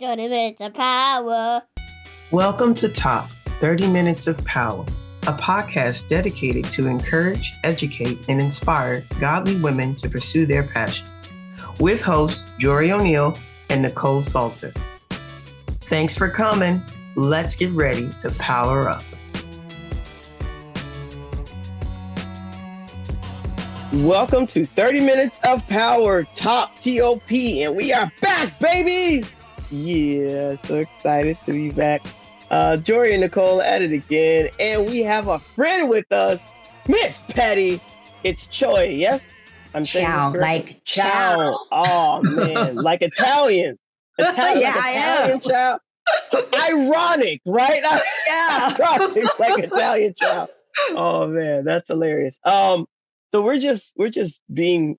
30 minutes of power. Welcome to Top 30 Minutes of Power, a podcast dedicated to encourage, educate, and inspire godly women to pursue their passions, with hosts Jory O'Neill and Nicole Salter. Thanks for coming. Let's get ready to power up. Welcome to 30 Minutes of Power, Top TOP, and we are back, baby! Yeah, so excited to be back. Jory and Nicole at it again, and we have a friend with us, Miss Patty. It's Chiao, yes? I'm Chiao, like Chiao. Oh, man, like Italian. Italian, yeah, like I Italian am. Chiao. Ironic, right? Yeah. Ironic, like Italian Chiao. Oh, man, that's hilarious. So we're just being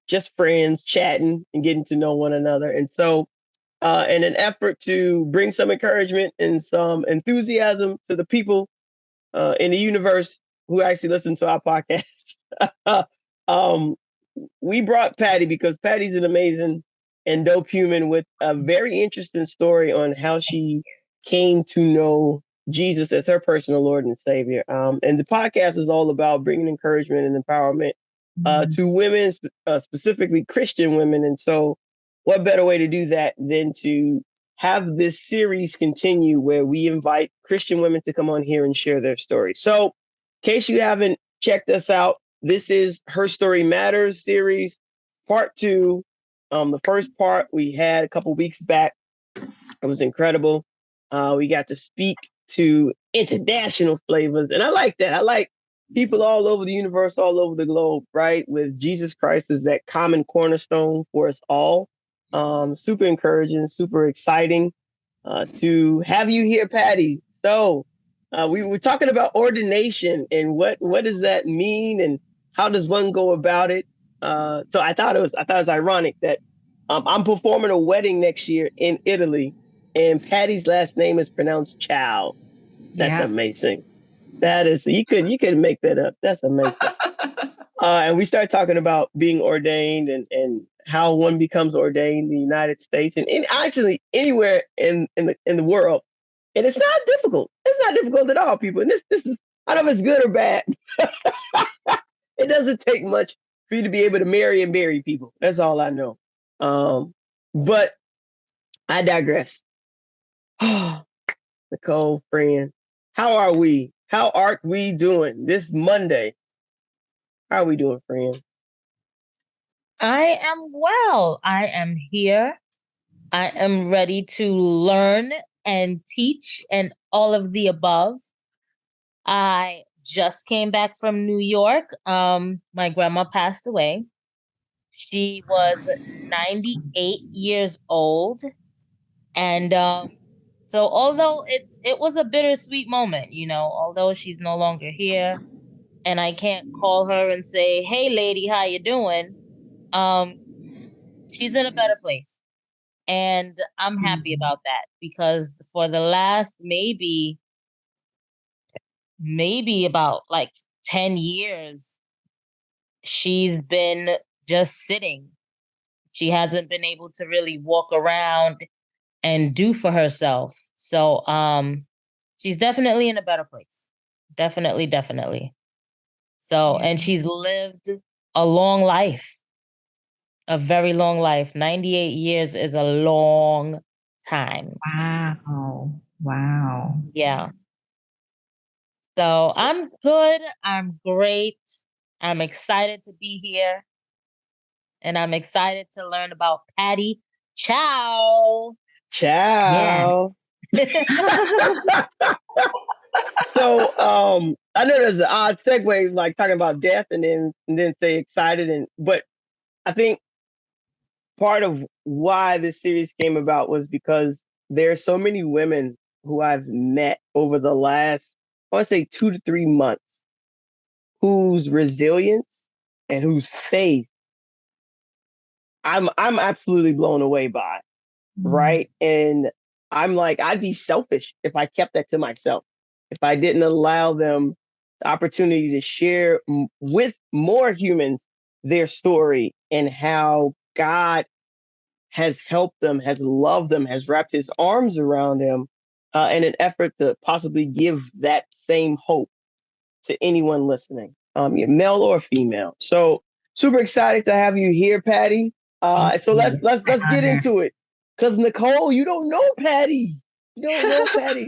just friends, chatting and getting to know one another. And so in an effort to bring some encouragement and some enthusiasm to the people in the universe who actually listen to our podcast, we brought Patty because Patty's an amazing and dope human with a very interesting story on how she came to know Jesus as her personal Lord and Savior. And the podcast is all about bringing encouragement and empowerment to women, specifically Christian women. And so what better way to do that than to have this series continue where we invite Christian women to come on here and share their story. So in case you haven't checked us out, this is Herstory Matters series, part 2. The first part we had a couple weeks back. It was incredible. We got to speak to international flavors, and I like that. I like people all over the universe, all over the globe, right? With Jesus Christ as that common cornerstone for us all. Super encouraging, super exciting to have you here, Patty. So we were talking about ordination and what does that mean and how does one go about it? So I thought it was ironic that I'm performing a wedding next year in Italy, and Patty's last name is pronounced Chiao. That's amazing. That is, you could make that up. That's amazing. And we started talking about being ordained and how one becomes ordained in the United States and actually anywhere in the world. And it's not difficult. It's not difficult at all, people. And this is, I don't know if it's good or bad. It doesn't take much for you to be able to marry and bury people. That's all I know. But I digress. Nicole, friend, how are we? How are we doing this Monday? How are we doing, friend? I am well. I am here. I am ready to learn and teach and all of the above. I just came back from New York. My grandma passed away. She was 98 years old. And so although it was a bittersweet moment, although she's no longer here and I can't call her and say, "Hey lady, how you doing?" She's in a better place. And I'm happy about that because for the last maybe about like 10 years, she's been just sitting. She hasn't been able to really walk around and do for herself. So she's definitely in a better place. Definitely. So, and she's lived a long life. A very long life. 98 years is a long time. Wow. Yeah. So I'm good. I'm great. I'm excited to be here. And I'm excited to learn about Patty Chiao. Ciao. So I know there's an odd segue, like talking about death and then say excited, but I think part of why this series came about was because there are so many women who I've met over the last, I want to say 2 to 3 months, whose resilience and whose faith I'm absolutely blown away by, right? And I'm like, I'd be selfish if I kept that to myself, if I didn't allow them the opportunity to share with more humans their story and how God has helped them, has loved them, has wrapped his arms around them in an effort to possibly give that same hope to anyone listening, male or female. So super excited to have you here, Patty. Thank So you. let's My get honor. into it. Cause Nicole, you don't know Patty. You don't know Patty.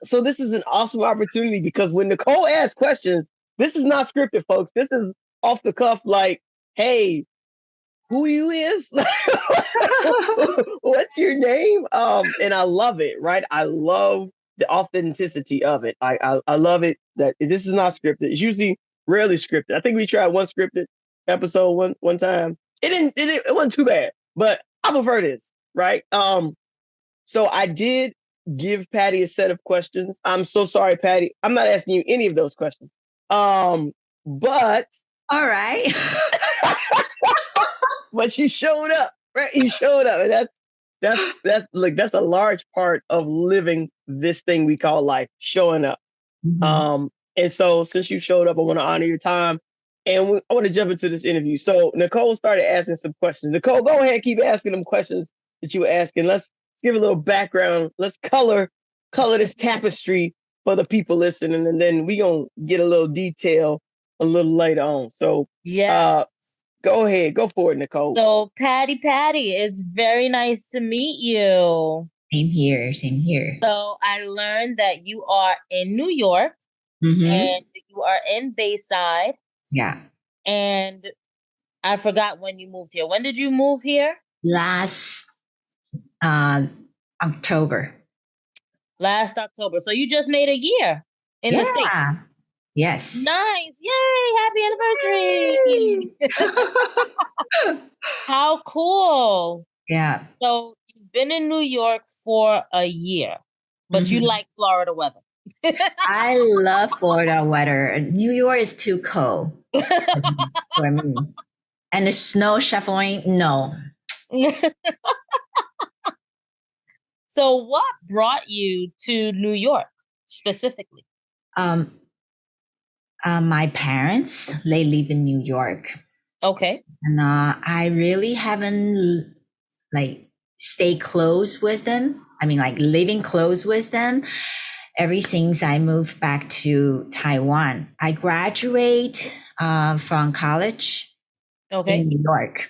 So this is an awesome opportunity because when Nicole asks questions, this is not scripted, folks. This is off the cuff, like, hey, who you is? What's your name? And I love it, right? I love the authenticity of it. I love it that this is not scripted. It's usually rarely scripted. I think we tried one scripted episode one time. It wasn't too bad, but I prefer this, right? So I did give Patty a set of questions. I'm so sorry, Patty. I'm not asking you any of those questions. But All right. but you showed up, right? You showed up, and that's a large part of living this thing we call life, showing up. Mhm. And so since you showed up, I want to honor your time, and I want to jump into this interview. So Nicole started asking some questions. Nicole, go ahead, keep asking them questions that you were asking. Let's give a little background. Let's color this tapestry for the people listening, and then we gonna get a little detail a little later on. So Yeah. uh, go ahead, go for it, Nicole. So, Patty, it's very nice to meet you. Same here. Same here. So, I learned that you are in New York Mm-hmm. and you are in Bayside. Yeah. And I forgot when you moved here. When did you move here? Last October. Last October. So, you just made a year in the States. Yeah. Yes. Nice. Yay. Happy anniversary. How cool. Yeah. So, you've been in New York for a year, but you Mhm. like Florida weather. I love Florida weather. New York is too cold for me. And the snow shoveling, no. So, what brought you to New York specifically? My parents, they live in New York. Okay. And I really haven't like stay close with them. I mean, like living close with them ever since I moved back to Taiwan. I graduate from college Okay. in New York.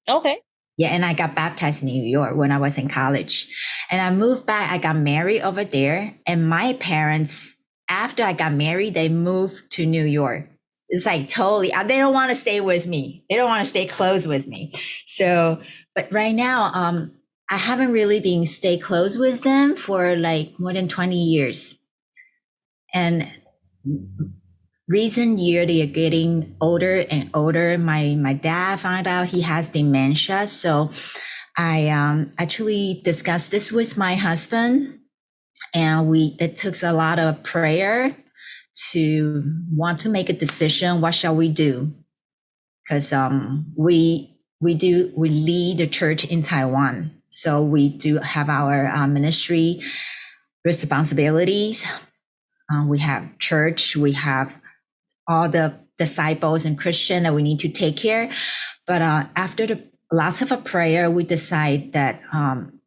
Okay. Yeah, and I got baptized in New York when I was in college. And I moved back, I got married over there. And my parents, after I got married, they moved to New York. It's like totally, they don't want to stay with me. They don't want to stay close with me. So, but right now, I haven't really been stay close with them for like more than 20 years. And recent year, they are getting older and older. My dad found out he has dementia. So I actually discussed this with my husband, and it took a lot of prayer to want to make a decision. What shall we do? Because we lead the church in Taiwan, so we do have our ministry responsibilities. We have church, we have all the disciples and Christian that we need to take care. But after lots of a prayer, we decide that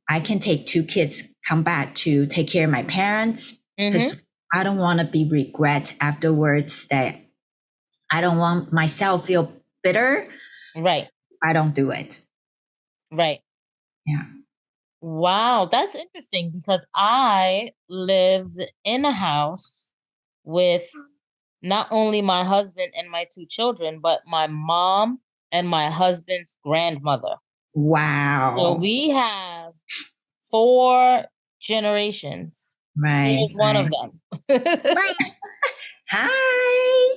I can take 2 kids, come back to take care of my parents, because I don't want to be regret afterwards, that I don't want myself feel bitter. Right. I don't do it. Right. Yeah. Wow, that's interesting because I live in a house with not only my husband and my 2 children, but my mom and my husband's grandmother. Wow. So we have 4 generations. Right. Here's one of them. Hi.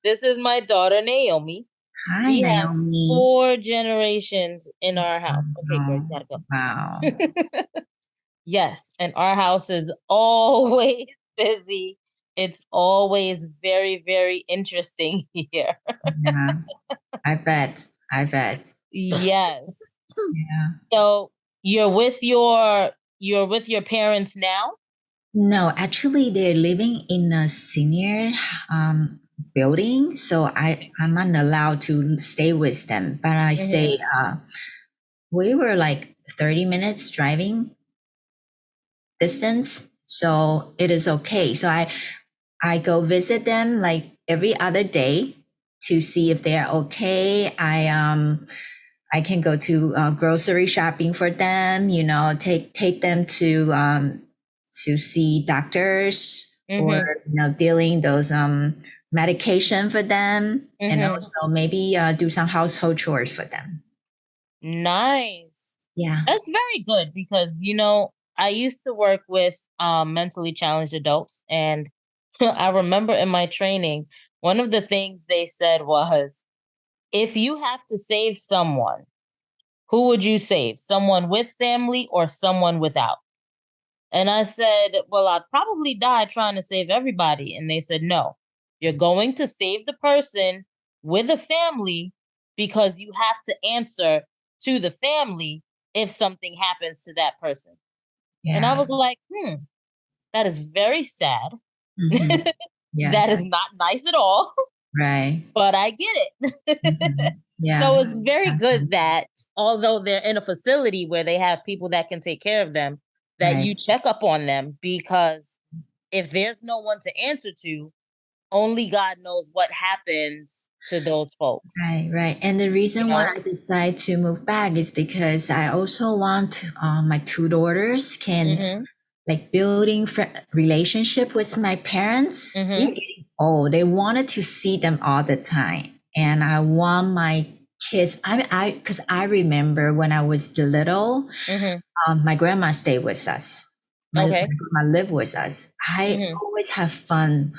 This is my daughter, Naomi. Hi, We Naomi. have 4 generations in our house. Okay, girl, you gotta go. Wow. Yes, and our house is always busy. It's always very, very interesting here. Yeah. I bet. Yes. Yeah. So you're with your parents now? No, actually, they're living in a senior building, so I'm not allowed to stay with them. But I stayed. We were like 30 minutes driving distance, so it is okay. So I go visit them like every other day to see if they're okay. I can go to grocery shopping for them, you know, take them to see doctors or, you know, dealing those medication for them, and also maybe do some household chores for them. Nice. Yeah. That's very good because, you know, I used to work with mentally challenged adults, and I remember in my training, one of the things they said was, if you have to save someone, who would you save? Someone with family or someone without? And I said, well, I'd probably die trying to save everybody. And they said, no, you're going to save the person with a family because you have to answer to the family if something happens to that person. And I was like, that is very sad. Yes. That is not nice at all. Right. But I get it. Yeah. So it's very good that although they're in a facility where they have people that can take care of them, that you check up on them, because if there's no one to answer to, only God knows what happens to those folks. Right. And the reason why I decided to move back is because I also want my two daughters can like building relationship with my parents. They're getting old. They wanted to see them all the time. And I want my kids, because I remember when I was little, my grandma stayed with us. My grandma lived with us. I always have fun,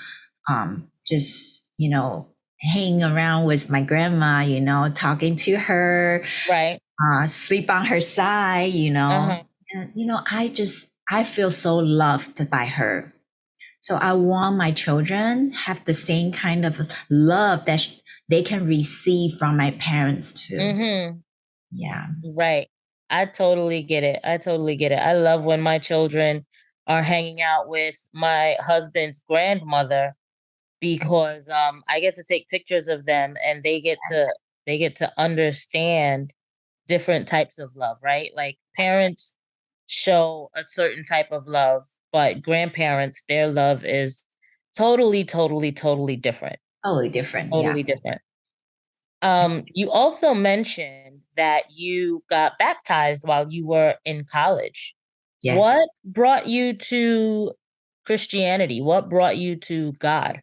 just, you know, hanging around with my grandma, you know, talking to her, sleep on her side, you know. And, you know, I feel so loved by her. So I want my children have the same kind of love that they can receive from my parents too. Yeah. Right. I totally get it. I love when my children are hanging out with my husband's grandmother, because I get to take pictures of them, and they get to understand different types of love, right? Like parents show a certain type of love, but grandparents, their love is totally different. Totally different. Totally different. You also mentioned that you got baptized while you were in college. Yes. What brought you to Christianity? What brought you to God?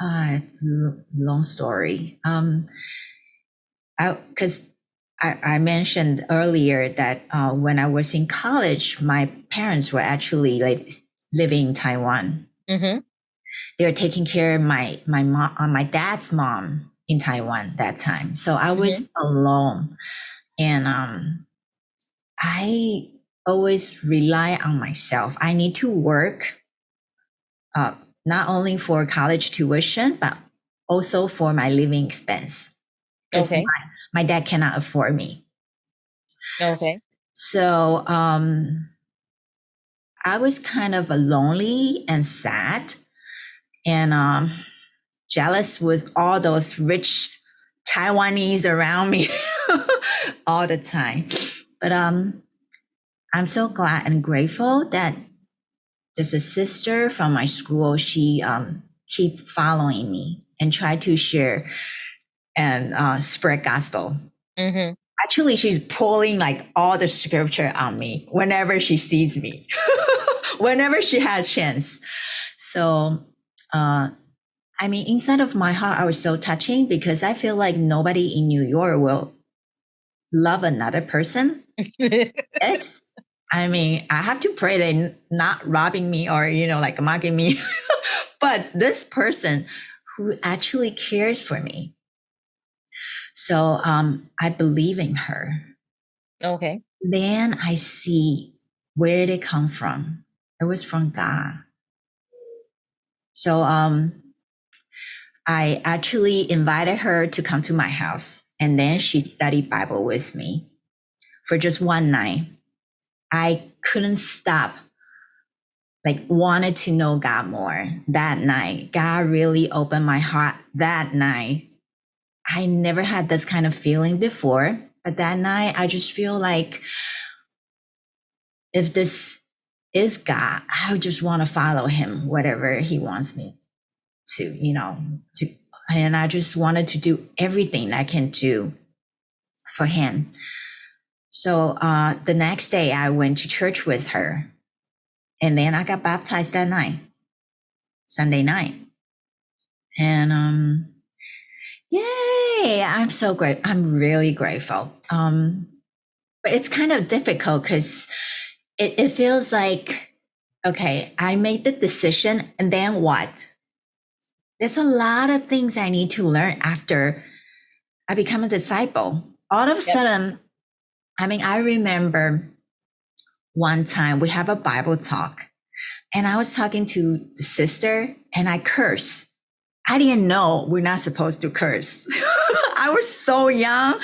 Long story. Because I mentioned earlier that when I was in college, my parents were actually like living in Taiwan. They were taking care of my mom, my dad's mom in Taiwan that time. So I was alone, and I always rely on myself. I need to work, not only for college tuition, but also for my living expense, because my dad cannot afford me. So I was kind of lonely and sad, and jealous with all those rich Taiwanese around me all the time. But I'm so glad and grateful that there's a sister from my school. She keep following me and try to share and spread gospel. Actually, she's pulling like all the scripture on me whenever she sees me, whenever she had a chance. So, I mean, inside of my heart, I was so touching, because I feel like nobody in New York will love another person. Yes. I mean, I have to pray they're not robbing me or, you know, like mocking me. But this person who actually cares for me. So I believe in her. Then I see where they come from. It was from God. So I actually invited her to come to my house, and then she studied Bible with me for just one night. I couldn't stop like wanted to know God more that night. God really opened my heart that night. I never had this kind of feeling before, but that night I just feel like if this is God, I just want to follow him, whatever he wants me to, and I just wanted to do everything I can do for him. So the next day I went to church with her, and then I got baptized that night, Sunday night. And yay, I'm so great. I'm really grateful. But it's kind of difficult because it feels like, okay, I made the decision, and then what? There's a lot of things I need to learn after I become a disciple. All of a sudden, I remember one time we have a Bible talk, and I was talking to the sister, and I cursed. I didn't know we're not supposed to curse. I was so young,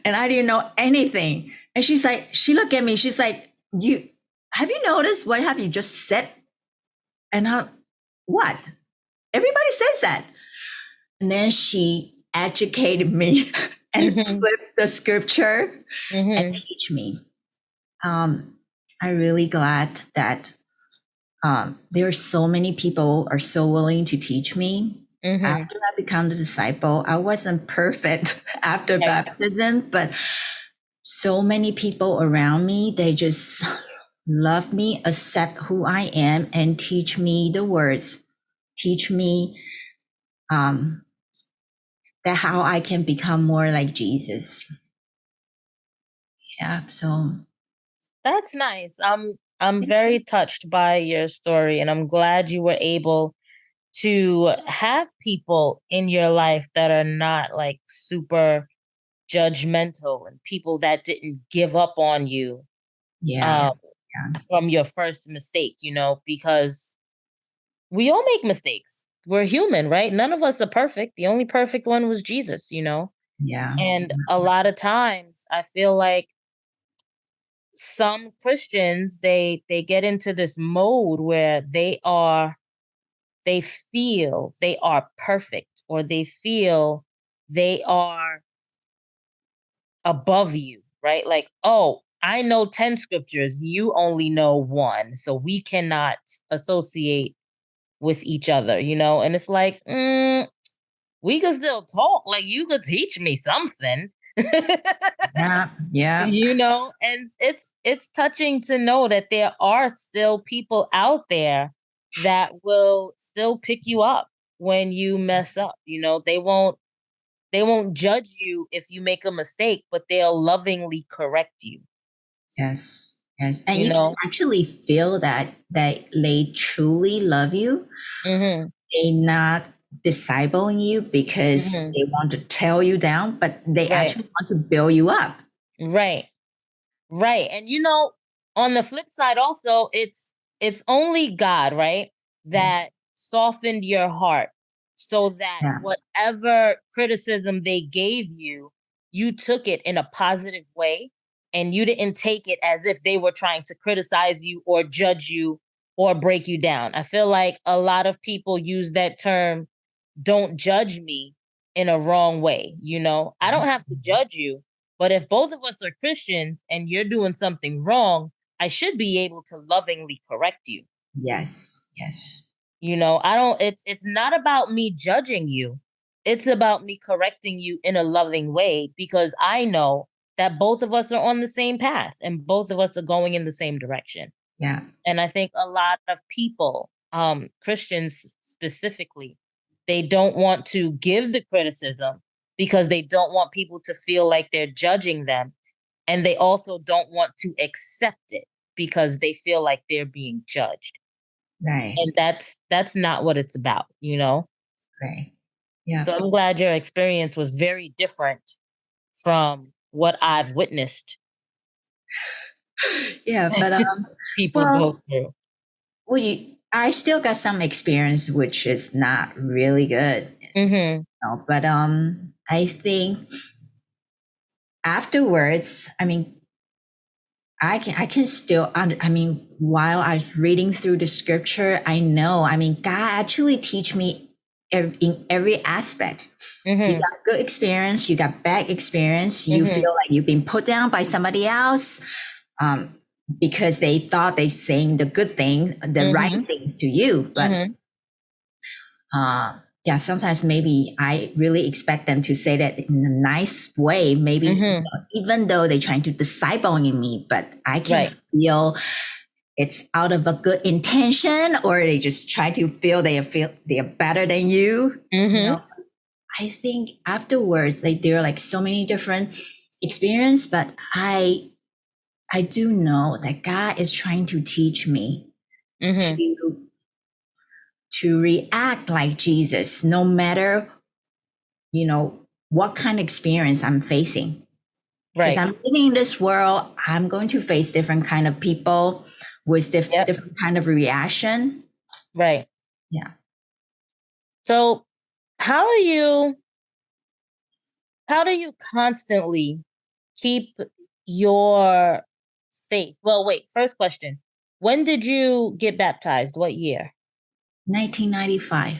and I didn't know anything. And she looked at me, she's like, have you noticed what have you just said? And what? Everybody says that. And then she educated me and flipped the scripture and teach me. I'm really glad that there are so many people are so willing to teach me. After I become the disciple, I wasn't perfect after baptism, but so many people around me, they just love me, accept who I am, and teach me the words, teach me that how I can become more like Jesus. Yeah, so That's nice. I'm very touched by your story, and I'm glad you were able to have people in your life that are not like super judgmental and people that didn't give up on you yeah, from your first mistake, because we all make mistakes. We're human, right? None of us are perfect. The only perfect one was Jesus, yeah, And a lot of times I feel like some Christians, they get into this mode where they feel they are perfect, or they feel they are above you, right? Like, oh, I know 10 scriptures, you only know one, so we cannot associate with each other, And it's like, we could still talk. Like, you could teach me something. yeah, And it's touching to know that there are still people out there that will still pick you up when you mess up. They won't judge you if you make a mistake, but they'll lovingly correct you. yes, and You you can know? actually feel that they truly love you. Mhm. They not discipling you because Mhm. they want to tear you down, but they Right. actually want to build you up. Right. Right. And on the flip side also, it's only God, right, Yes, that softened your heart so that yeah, whatever criticism they gave you, you took it in a positive way, and you didn't take it as if they were trying to criticize you or judge you or break you down. I feel like a lot of people use that term, don't judge me, in a wrong way. I don't have to judge you, but if both of us are Christians and you're doing something wrong, I should be able to lovingly correct you. yes, I don't it's not about me judging you. It's about me correcting you in a loving way, because I know that both of us are on the same path and both of us are going in the same direction. yeah, And I think a lot of people, Christians specifically, they don't want to give the criticism because they don't want people to feel like they're judging them. And they also don't want to accept it because they feel like they're being judged. right, And that's not what it's about. right, yeah, So I'm glad your experience was very different from what I've witnessed yeah. But people well, go through. I still got some experience, which is not really good. Mhm. But I think afterwards, I can still, while I was reading through the scripture, I know, God actually teach me in every aspect. You got good experience, you got bad experience, you feel like you've been put down by somebody else, because they thought they saying the good thing, the right things to you. But yeah, sometimes maybe I really expect them to say that in a nice way, maybe even though they're trying to disciple in me, but I can feel it's out of a good intention, or they just try to feel they're better than you. You know, I think afterwards there are like so many different experience, but I do know that God is trying to teach me to react like Jesus, no matter, what kind of experience I'm facing. Because I'm living in this world, I'm going to face different kind of people with different kind of reaction. Right. Yeah. So how do you constantly keep your faith? Well, wait, first question. When did you get baptized? What year? 1995.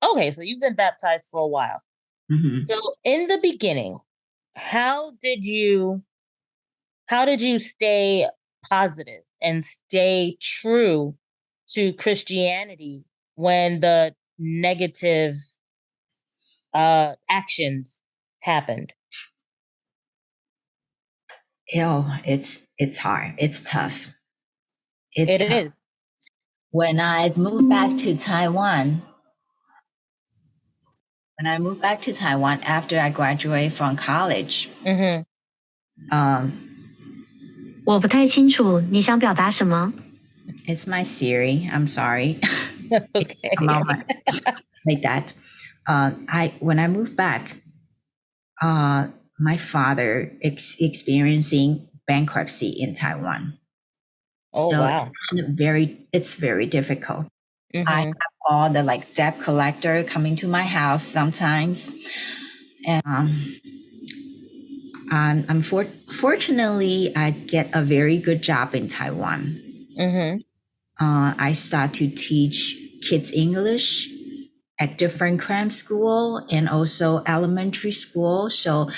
Okay, so you've been baptized for a while. So in the beginning, how did you stay positive and stay true to Christianity when the negative actions happened? It's hard. It's tough. It is. When I moved back to Taiwan, after I graduated from college, 我不太清楚你想表达什么。 it's my Siri. I'm sorry. Okay. A moment like that. When I moved back, my father experiencing bankruptcy in Taiwan. Oh, so wow. it's very difficult. I have all the like debt collector coming to my house sometimes, and fortunately I get a very good job in Taiwan. I start to teach kids English at different cram school and also elementary school. So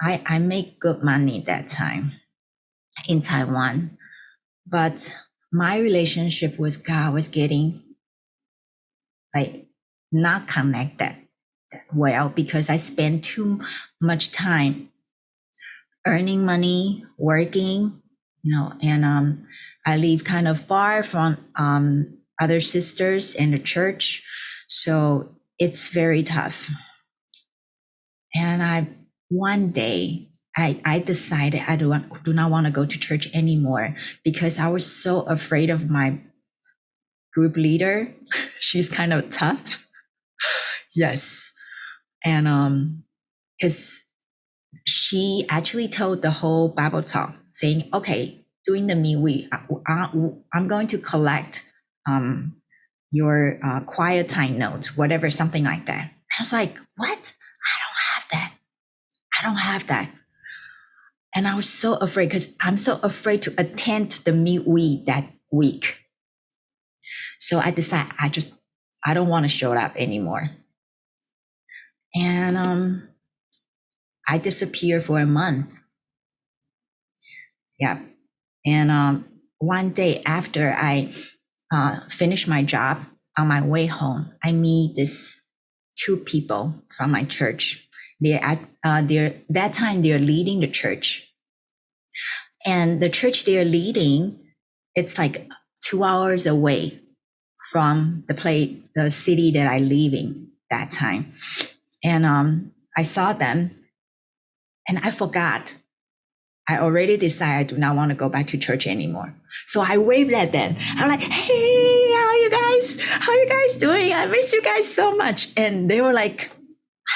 I make good money that time in Taiwan. But my relationship with God was getting like not connected well because I spent too much time earning money, working, and I live kind of far from other sisters in the church. So it's very tough. And one day I decided I do not want to go to church anymore because I was so afraid of my group leader. She's kind of tough. Yes. And because she actually told the whole Bible talk saying, okay, during the midweek, I'm going to collect your quiet time note, whatever, something like that. I was like, what? I don't have that. And I was so afraid because I'm so afraid to attend the midweek that week. So I decided I don't want to show up anymore. And I disappeared for a month. Yeah. And one day after I finished my job, on my way home, I meet this two people from my church. That time they're leading the church. And the church they're leading, it's like 2 hours away from the city that I live in that time. And I saw them and I forgot. I already decided I do not want to go back to church anymore. So I waved at them. I'm like, hey, how you guys doing? I miss you guys so much. And they were like,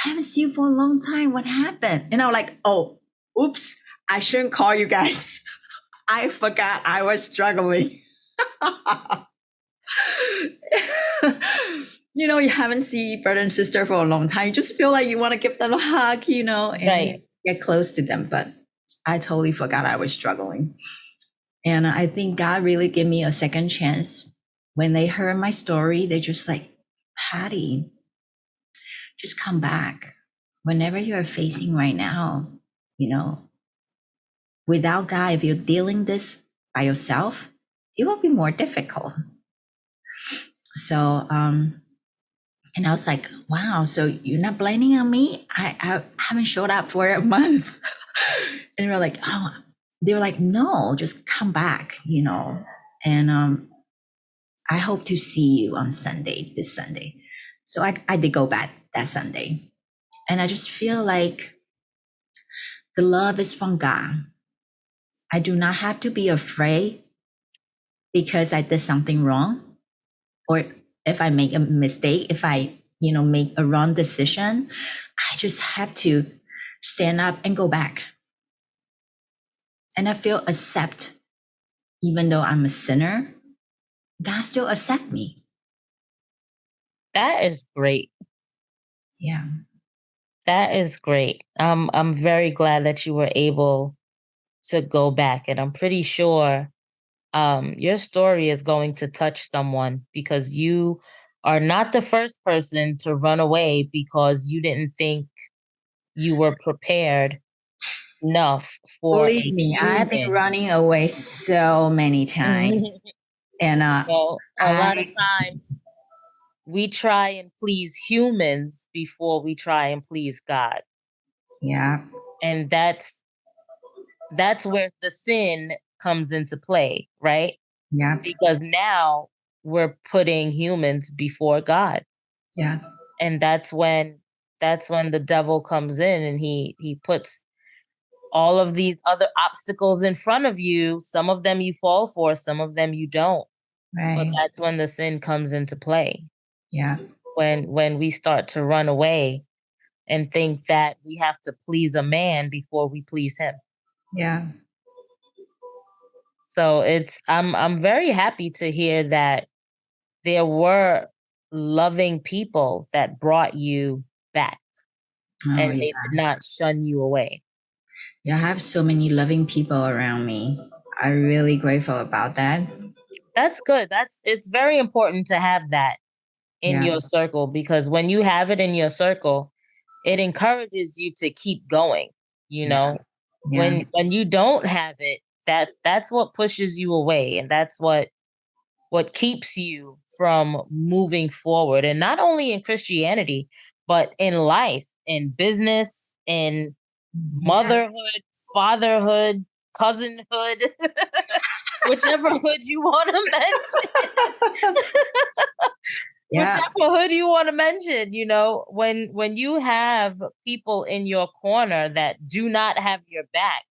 I haven't seen you for a long time. What happened? And I was like, oh, oops, I shouldn't call you guys. I forgot I was struggling. You haven't seen brother and sister for a long time. You just feel like you want to give them a hug, and get close to them. But I totally forgot I was struggling. And I think God really gave me a second chance. When they heard my story, they just like, Patty, just come back. Whenever you're facing right now, you know, without God, if you're dealing this by yourself, it will be more difficult. So, and I was like, wow, so you're not blaming on me? I haven't showed up for a month. And we're like, oh, they were like, no, just come back, you know. And I hope to see you on Sunday, this Sunday. So I did go back that Sunday. And I just feel like the love is from God. I do not have to be afraid because I did something wrong, or if I make a mistake, if I, you know, make a wrong decision, I just have to stand up and go back. And I feel accept, even though I'm a sinner, God still accept me. That is great. Yeah. That is great. I'm very glad that you were able to go back, and I'm pretty sure your story is going to touch someone, because you are not the first person to run away because you didn't think you were prepared enough for Believe a me, I've been human. running away so many times. And So a lot of I, times we try and please humans before we try and please God. yeah, And that's where the sin comes into play, right? yeah, Because now we're putting humans before God. yeah, And that's when the devil comes in, and he puts all of these other obstacles in front of you. Some of them you fall for, some of them you don't. But right, that's when the sin comes into play. yeah, When we start to run away and think that we have to please a man before we please him. yeah, So I'm very happy to hear that there were loving people that brought you back, oh and yeah, they did not shun you away. yeah. I have so many loving people around me. I'm really grateful about that. That's good. It's very important to have that in Yeah, your circle, because when you have it in your circle, it encourages you to keep going, you yeah, know? yeah, When you don't have it, that's what pushes you away, and that's what keeps you from moving forward. And not only in Christianity, but in life, in business, in yeah, motherhood, fatherhood, cousinhood, whichever hood you want to mention. yeah, Whichever hood you want to mention, you know, when you have people in your corner that do not have your back,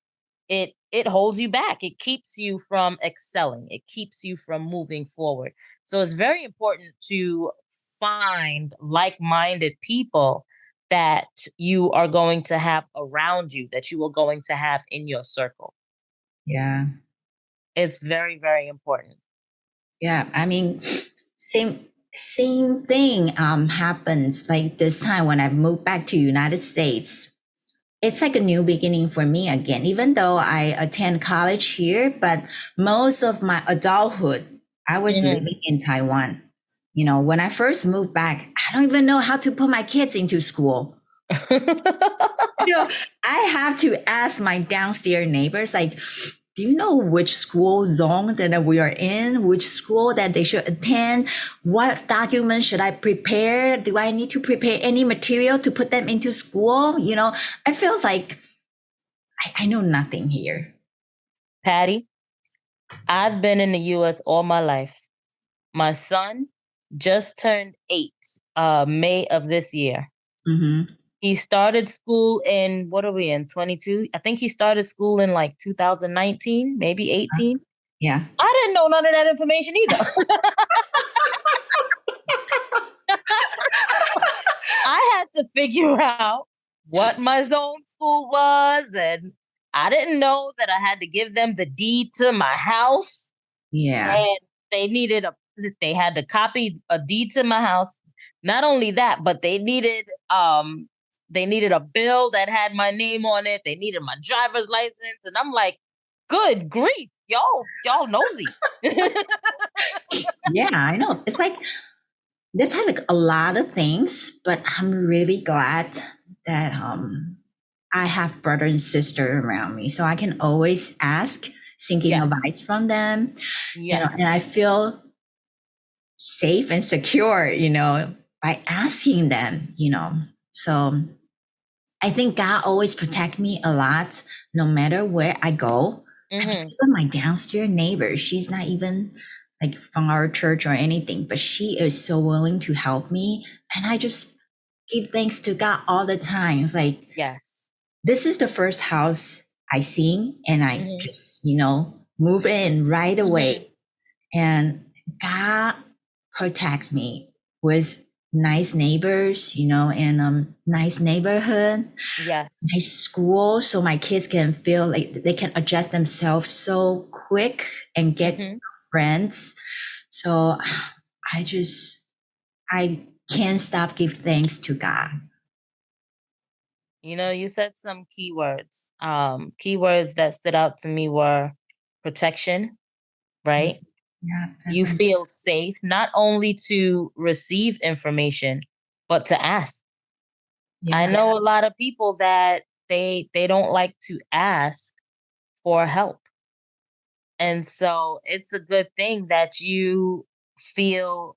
it holds you back. It keeps you from excelling. It keeps you from moving forward. So it's very important to find like-minded people that you are going to have around you, that you are going to have in your circle. yeah, It's very, very important. yeah. I mean, same thing happens like this time when I moved back to United States. It's like a new beginning for me again, even though I attend college here, but most of my adulthood, I was Mhm. living in Taiwan. You know, when I first moved back, I don't even know how to put my kids into school. You know, I have to ask my downstairs neighbors, like, do you know which school zone that we are in, which school that they should attend? What documents should I prepare? Do I need to prepare any material to put them into school? You know, I feel like I know nothing here. Patty, I've been in the US all my life. My son just turned 8, May of this year. Mm-hmm. He started school in, what are we in, 22? I think he started school in like 2019, maybe 18. Yeah. I didn't know none of that information either. I had to figure out what my zone school was, and I didn't know that I had to give them the deed to my house. Yeah. And they had to copy a deed to my house. Not only that, but they needed a bill that had my name on it. They needed my driver's license. And I'm like, good grief. y'all nosy. Yeah, I know. It's like there's like a lot of things, but I'm really glad that I have brother and sister around me, so I can always ask, seeking Yeah. advice from them. Yeah. And I feel safe and secure, by asking them. So I think God always protect me a lot, no matter where I go. I mean, even my downstairs neighbor, she's not even like from our church or anything, but she is so willing to help me. And I just give thanks to God all the time. It's like, Yes. this is the first house I seen, and I just, move in right away. And God protects me with nice neighbors, and nice neighborhood, Yes. nice school, so my kids can feel like they can adjust themselves so quick and get friends. So I can't stop give thanks to God. You said some keywords. Keywords that stood out to me were protection, right? Yeah, You definitely. feel safe not only to receive information, but to ask. I Yeah, know a lot of people that they don't like to ask for help. And so it's a good thing that you feel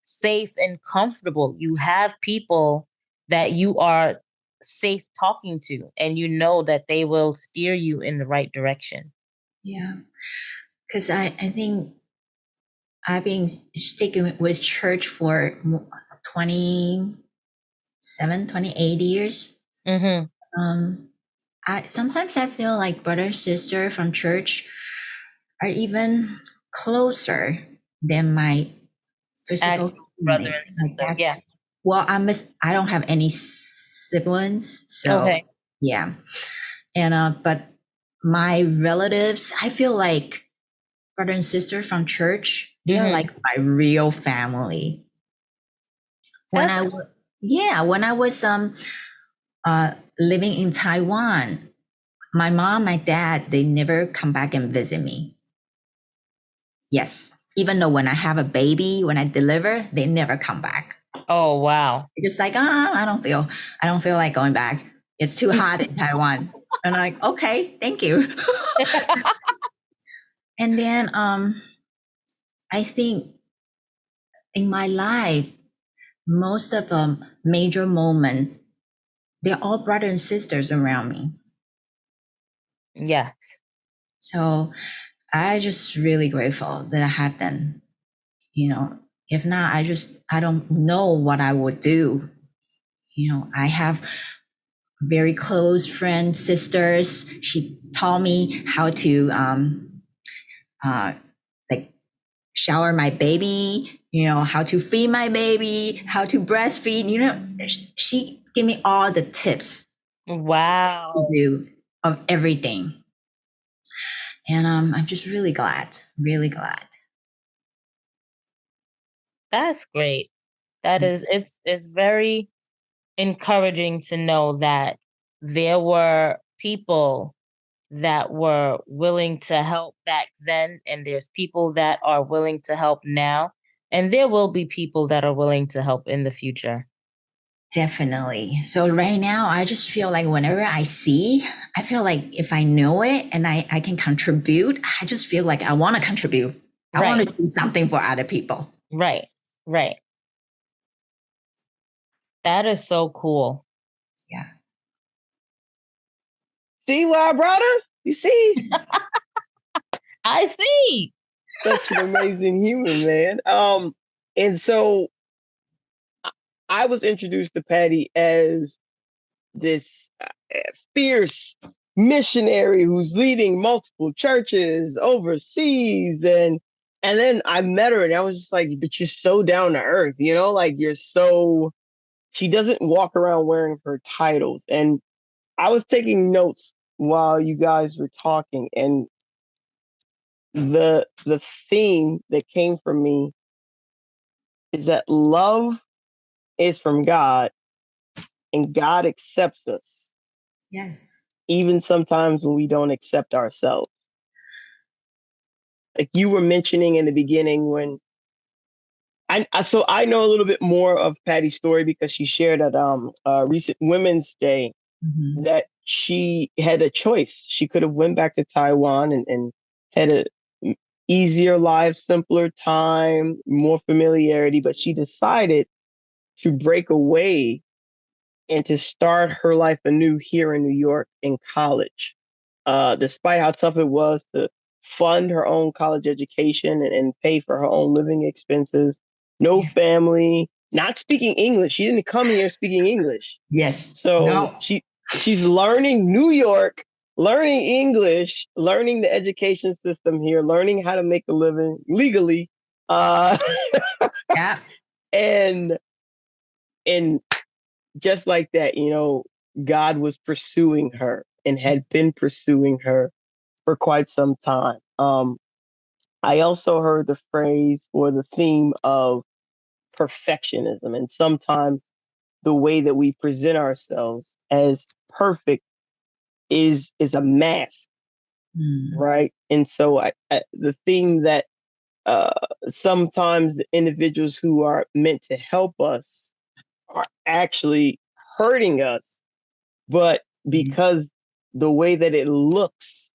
safe and comfortable. You have people that you are safe talking to, and you know that they will steer you in the right direction. yeah. Because I think I've been sticking with church for 28 years. Um, sometimes I feel like brother and sister from church are even closer than my physical Actual brother family. and Like sister. that. Yeah. Well, I don't have any siblings, so Okay. yeah. And but my relatives, I feel like brother and sister from church, they are like my real family. When That's when I was living in Taiwan, my mom, my dad, they never come back and visit me. Yes. Even though when I have a baby, when I deliver, they never come back. Oh, wow. They're just like, I don't feel like going back. It's too hot in Taiwan. And I'm like, okay, thank you. And then I think in my life, most of them major moment, they're all brothers and sisters around me. Yes. So I just really grateful that I had them. If not, I don't know what I would do. I have very close friends, sisters. She taught me how to like shower my baby, how to feed my baby, how to breastfeed. She gave me all the tips to Wow. do of everything. And I'm just really glad, really glad. That's great. That is, it's very encouraging to know that there were people that were willing to help back then, and there's people that are willing to help now, and there will be people that are willing to help in the future. Definitely. So right now, I just feel like whenever I feel like if I know it and I can contribute, I just feel like I want to contribute. I want to do something for other people. Right. Right. That is so cool. Yeah. See why I brought her? You see? I see. Such an amazing human, man. And so I was introduced to Patty as this fierce missionary who's leading multiple churches overseas, and then I met her and I was just like, but you're so down to earth, like she doesn't walk around wearing her titles. And I was taking notes while you guys were talking, and the theme that came from me is that love is from God, and God accepts us, Yes. even sometimes when we don't accept ourselves. like you were mentioning in the beginning when so I know a little bit more of Patty's story because she shared at recent Women's Day Mhm. that she had a choice. She could have went back to Taiwan and had a easier life, simpler time, more familiarity, but she decided to break away and to start her life anew here in New York in college. Despite how tough it was to fund her own college education and pay for her own living expenses, no Yeah. family, not speaking English. She didn't come here speaking English. Yes. So No. she's learning New York, learning English, learning the education system here, learning how to make a living legally. Uh, Yeah. and and just like that, God was pursuing her and had been pursuing her for quite some time. I also heard the phrase or the theme of perfectionism, and sometimes the way that we present ourselves as perfect is a mask, Mm. right? And so the thing that uh, sometimes the individuals who are meant to help us are actually hurting us, but Mhm. because the way that it looks,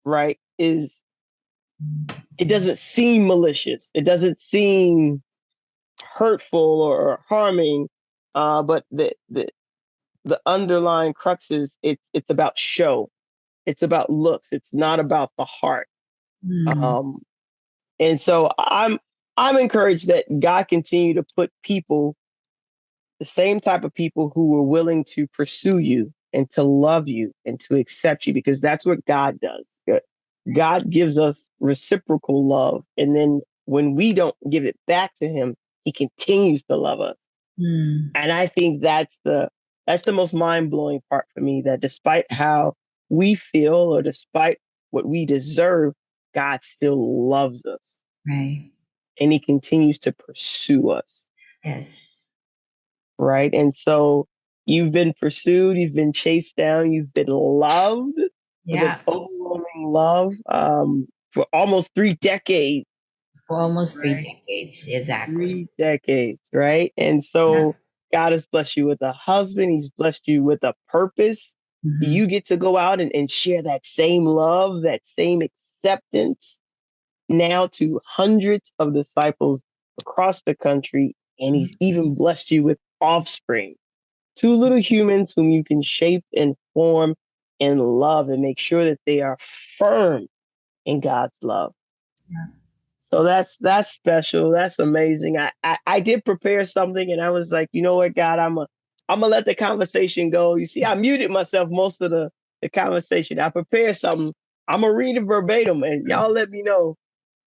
right, is it doesn't seem malicious. It doesn't seem hurtful or harming. But the underlying crux is it's about show. It's about looks. It's not about the heart. Mm. Um, and so I'm encouraged that God continue to put people, the same type of people who were willing to pursue you and to love you and to accept you, because that's what God does. God gives us reciprocal love. And then when we don't give it back to him, he continues to love us. Mm. And I think that's the most mind-blowing part for me, that despite how we feel or despite what we deserve, God still loves us Right. and he continues to pursue us. Yes. Right. And so you've been pursued, you've been chased down, you've been loved with an Yeah. overwhelming love for almost 3 decades. For almost three Right. decades. Exactly. 3 decades. Right. And Yeah. so God has blessed you with a husband, he's blessed you with a purpose. Mhm. You get to go out and share that same love, that same acceptance now to hundreds of disciples across the country. And he's even blessed you with offspring. Two little humans whom you can shape and form and love and make sure that they are firm in God's love. Yeah. So that's special. That's amazing. I did prepare something and I was like, you know what, God, I'm gonna let the conversation go. You see, I muted myself most of the conversation. I prepared something. I'm gonna read it verbatim and y'all let me know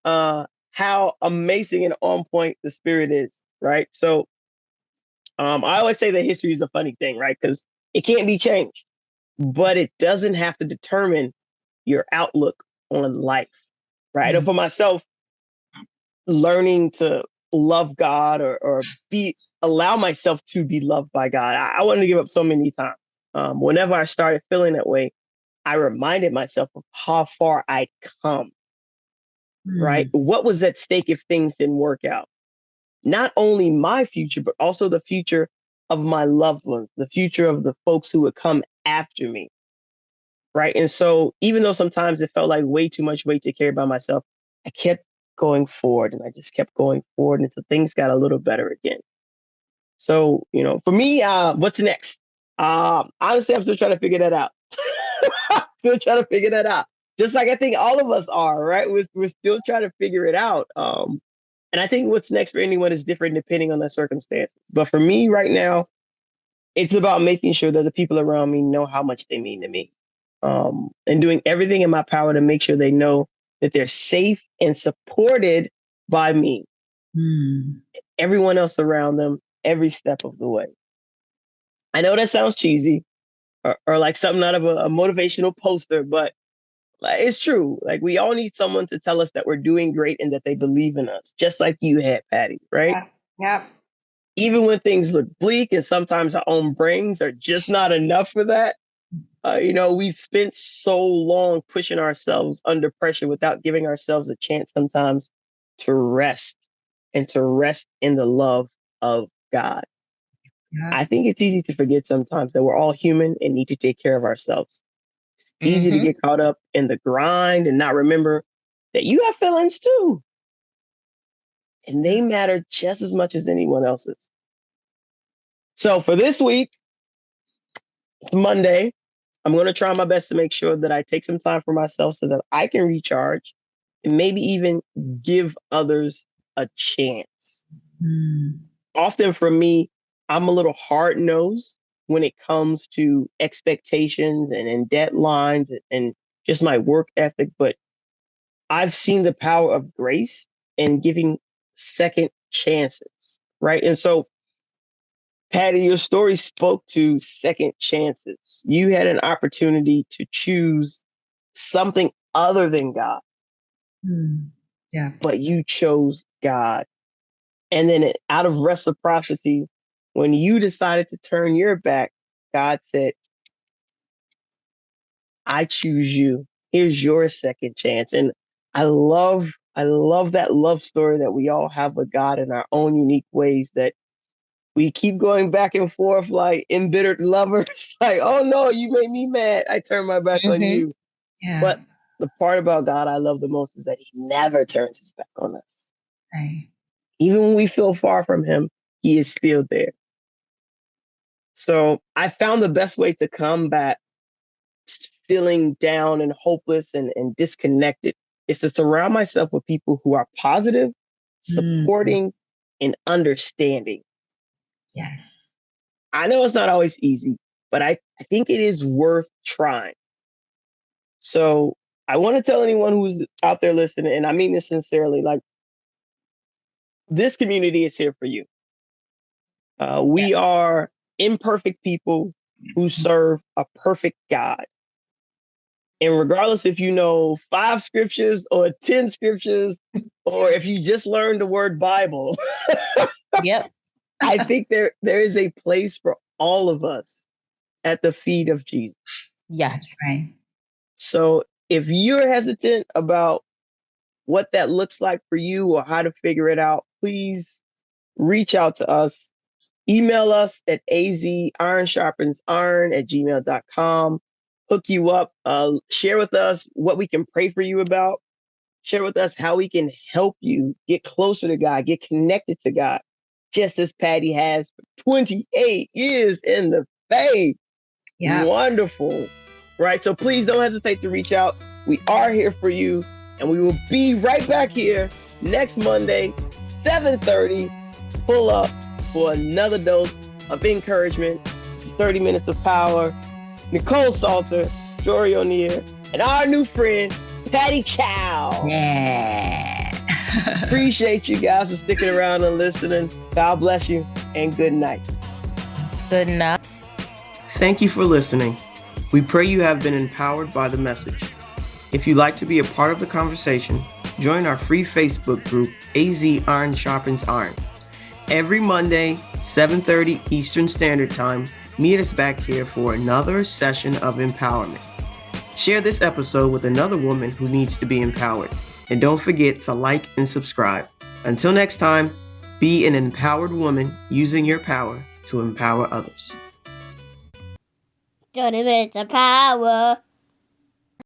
how amazing and on point the spirit is, right? So I always say that history is a funny thing, right? Because it can't be changed, but it doesn't have to determine your outlook on life, right? And Mm. for myself, learning to love God or allow myself to be loved by God, I wanted to give up so many times. Whenever I started feeling that way, I reminded myself of how far I'd come, right? Mm. What was at stake if things didn't work out? Not only my future, but also the future of my loved ones, the future of the folks who would come after me. Right. And so even though sometimes it felt like way too much weight to carry by myself, I kept going forward and I just kept going forward until things got a little better again. So, for me, what's next? Honestly, I'm still trying to figure that out. Still trying to figure that out. Just like I think all of us are, right? We're still trying to figure it out. And I think what's next for anyone is different depending on the circumstances. But for me right now, it's about making sure that the people around me know how much they mean to me. And doing everything in my power to make sure they know that they're safe and supported by me, Mm. everyone else around them, every step of the way. I know that sounds cheesy or like something out of a motivational poster, but like, it's true. Like we all need someone to tell us that we're doing great and that they believe in us, just like you had, Patty, right? Yeah. Yeah. Even when things look bleak and sometimes our own brains are just not enough for that, We've spent so long pushing ourselves under pressure without giving ourselves a chance sometimes to rest and to rest in the love of God. Yeah. I think it's easy to forget sometimes that we're all human and need to take care of ourselves. It's easy to get caught up in the grind and not remember that you have feelings too. And they matter just as much as anyone else's. So for this week, it's Monday. I'm going to try my best to make sure that I take some time for myself so that I can recharge and maybe even give others a chance. Often for me, I'm a little hard nosed when it comes to expectations and deadlines and just my work ethic. But I've seen the power of grace and giving second chances, right? And so, Patty, your story spoke to second chances. You had an opportunity to choose something other than God, Yeah. but you chose God. And then out of reciprocity, when you decided to turn your back, God said, I choose you. Here's your second chance. And I love that love story that we all have with God in our own unique ways, that we keep going back and forth like embittered lovers. Like, oh no, you made me mad. I turned my back on you. Yeah. But the part about God I love the most is that he never turns his back on us. Right. Even when we feel far from him, he is still there. So I found the best way to combat feeling down and hopeless and disconnected is to surround myself with people who are positive, supporting, and understanding. Yes. I know it's not always easy, but I think it is worth trying. So I want to tell anyone who's out there listening, and I mean this sincerely, like, this community is here for you. We are imperfect people who serve a perfect God. And regardless if you know 5 scriptures or 10 scriptures, or if you just learned the word Bible, Yep. I think there is a place for all of us at the feet of Jesus. Yes. Right. So if you're hesitant about what that looks like for you or how to figure it out, please reach out to us. Email us at azironsharpensiron@gmail.com. Hook you up. Share with us what we can pray for you about. Share with us how we can help you get closer to God, get connected to God, just as Patty has for 28 years in the faith. Yeah. Wonderful. Right. So please don't hesitate to reach out. We are here for you. And we will be right back here next Monday, 7:30. Pull up for another dose of encouragement. This is 30 Minutes of Power. Nicole Salter, Jory O'Neill, and our new friend, Patty Chiao. Yeah. Appreciate you guys for sticking around and listening. God bless you and good night. Good night. Thank you for listening. We pray you have been empowered by the message. If you'd like to be a part of the conversation, join our free Facebook group, AZ Iron Sharpens Iron. Every Monday, 7:30 Eastern Standard Time, meet us back here for another session of empowerment. Share this episode with another woman who needs to be empowered. And don't forget to like and subscribe. Until next time, be an empowered woman using your power to empower others. 30 minutes of power.